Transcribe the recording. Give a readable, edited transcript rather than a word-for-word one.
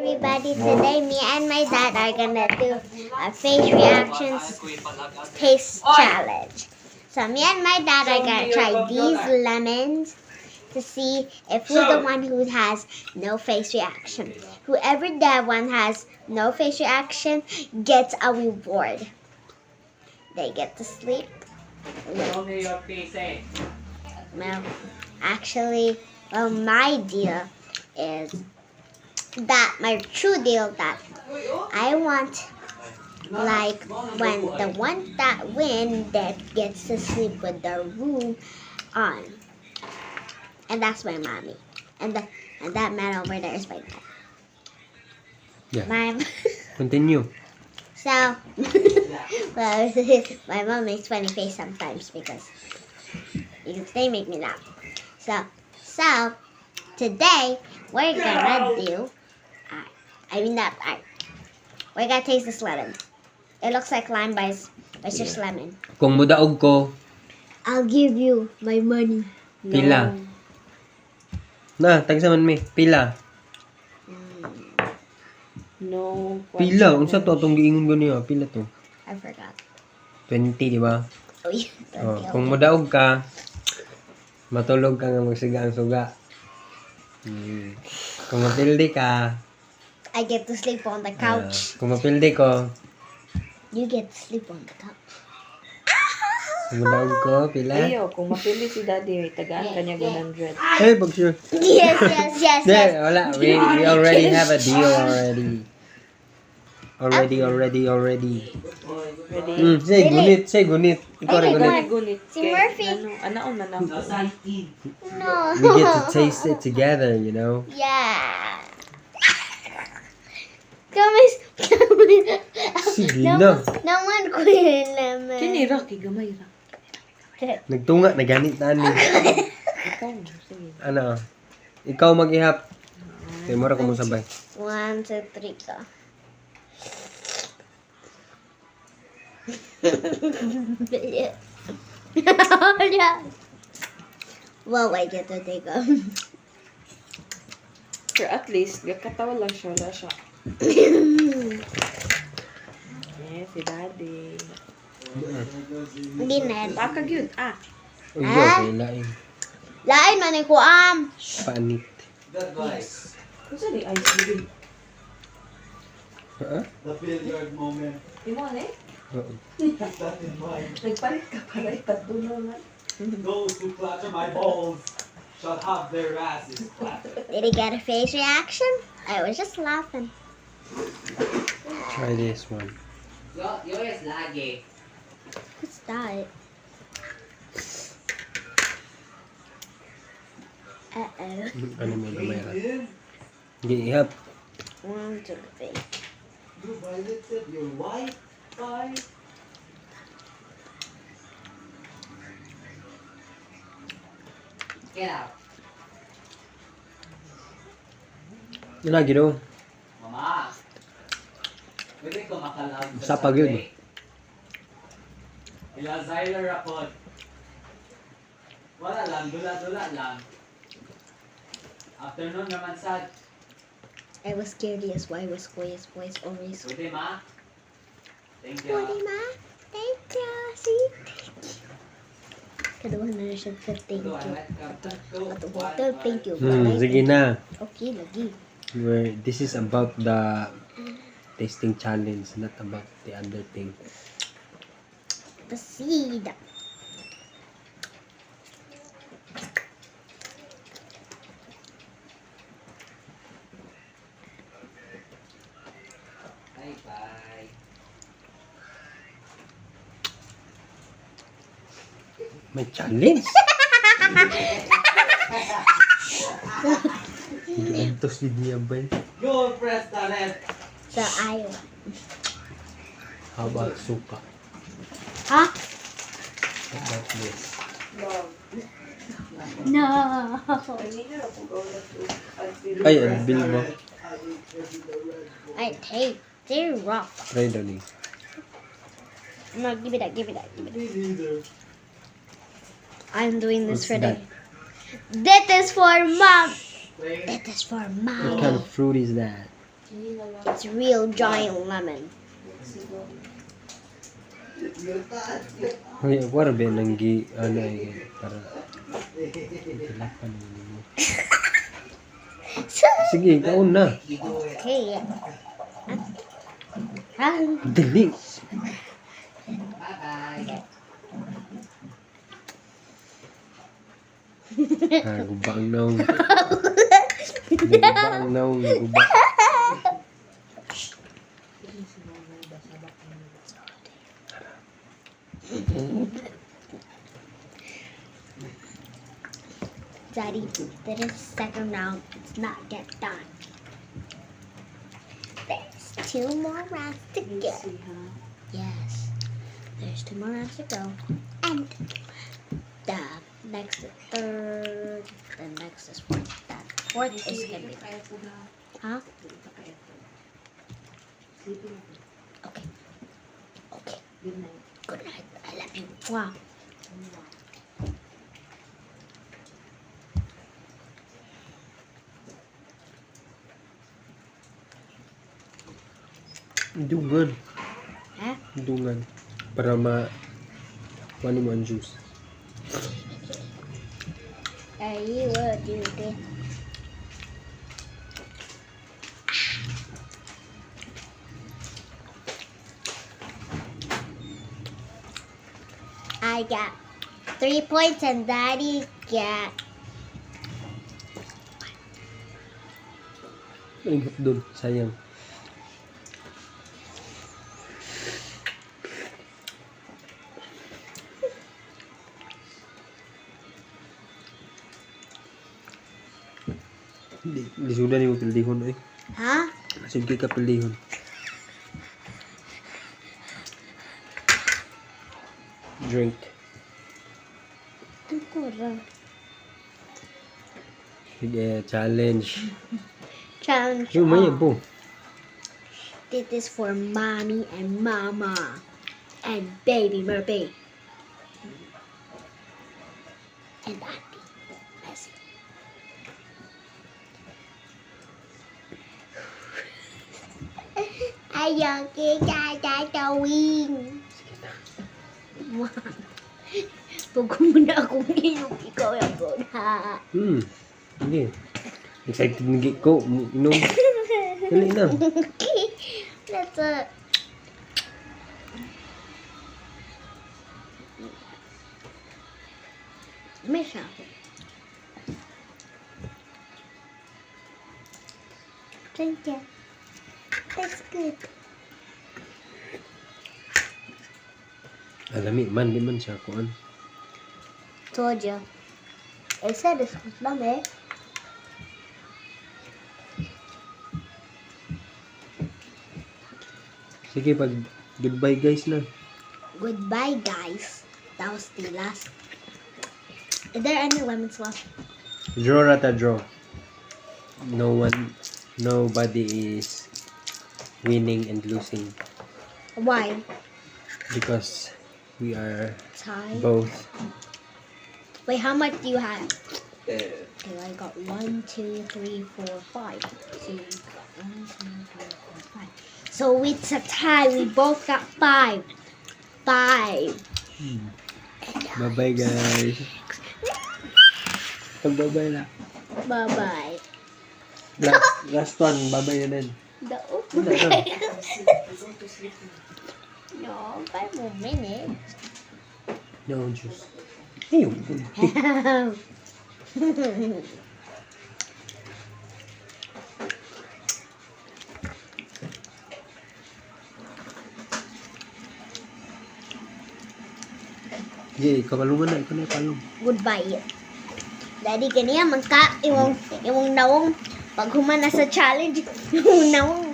everybody, today me and my dad are gonna do a face reactions taste challenge. So me and my dad are gonna try these lemons to see if who's the one who has no face reaction. Whoever that one has no face reaction gets a reward. They get to sleep. Well, actually, my deal is that my true deal that I want, like, when the one that win that gets to sleep with the room on, and that's my mommy, and that man over there is my dad. Yeah. My Continue. so well, my mom makes funny face sometimes because they make me laugh. So today we're gonna do. We're gonna taste this lemon. It looks like lime, but it's just lemon. Kung mudaog ko, I'll give you my money. pila. Na, tagsa man mi. Pila. No. Pila. Unsa to atong giingon ko niya? Pila to? I forgot. 20, di ba? Oh, yeah. Oh, kung mudaog ka, matulog ka nga magsiga ang suga. Kung mapildi ka, I get to sleep on the couch. kung mapildi ko, You get to sleep on the couch. kung mudaog ko, pila. Ayaw, kung mapili si daddy, may tagaan kanya 100. Hey, bagsure. Yes. There, wala. We already have a deal already. Already. Ready? Say gunit, say gunit. Ikaw rin gunit. Gunit. Si Murphy. Anaon na lang. No. We get to taste it together, you know? Yeah. Kamis. Sige na. Naman ko yun naman. Kini Rocky, gamay ra. Nagtunga, naganit na ni. Ikaw, sige. Ano? Ikaw mag-ihap. Kaya mura ko mo sabay. 1, 2, 3 ka. Wow, I get to take off. Pero at least, gakatawa lang siya. Wala siya. Si daddy. Hindi na yan. Baka yun. Uy, okay, lain. Lain man ko Panit. Kung saan yung ice cream? Ha? The billiard moment. Di mo ano eh? Oo. That in mind. Nagpalit ka para ipatulo na. Those who flatter my balls shall have their asses flattered. Did he get a face reaction? I was just laughing. Try this one. Yo es lagi. What's that? Uh-oh. Ano mo na mayroon? Hindi, ihap. 1, 2, 3. You violated your Wi-Fi. Get out. Yun lagi daw. Mama. Pwede ko makalag Sa pag yun. Ila Zyler rapod. Wala lang, dula-dula lang. Afternoon naman sad. I was scared, yes. Why was Koya's voice always? Pwede ma? Thank you. Sorry, ma. Thank you. See? Kaduhan na siya sa thank you. Ato bottle, thank you. Sige na. Okay, lagi. This is about the tasting challenge, not about the other thing. Proceed. Bye-bye. May challenge? Antos din niya ba? Go press the red. So, ayaw. How about suka? Ha? How about this? No. Ay, ang bill mo. I hate. They're rough. Try daw ni. No, give it that. Me neither. I'm doing this What's for that? That is for mom. Playing That is for What mom. kind of fruit is that? Hindi na lang. It's real giant lemon. Hoy, wala ba nang ano ay para tilapan mo. Sige, kaon na. Okay. Ah, Dali. Guba ang naong. Guba ang naong. Guba. Daddy, this is second round. It's not yet done. There's 2 more rounds to go. Easy, ha? Yes, there's 2 more rounds to go. And the next is third, the next is fourth. That fourth is gonna be. Huh? Sleeping. Okay. Okay. Good night. Good night. I love you. Wow. Dungan. Ha? Dungan. Para kuhanin mo ang juice. You will do this. I got 3 points and Daddy got Ingat dun. Sayang. Di sudah ni mo pilihon eh. huh? Sige ka pilihon. Drink. Sige, challenge. Challenge. Yung maya po. Did this for mommy and mama and baby Murphy and auntie Messi. Ayoko tatawin. Pag muna akong inom, ikaw yung ha. Sige. Excited na ko. Inom. Dali na. Let's Misha. Thank you. That's good. Alami man, di man siya kuan. Told you. I said this was dummy. Sige, pag goodbye guys na. Goodbye, guys. That was the last. Is there any lemons left? Draw rata draw. Nobody is winning and losing Why? because we are Tie. both. Wait, how much do you have? Okay, I got 1, 2, 3, 4, 5. So you got 1, 2, 3, 4, 5. So it's a tie. We both got 5. 5. Bye bye guys. Bye bye na. Bye bye. Last one, bye bye na din. No, 5 more minutes. No juice. Ayun. Sige, kapalungan na. Ikaw na ipalong. Goodbye. Daddy, kaniya, magka, iwang nawong, pag humana sa challenge, yung nawong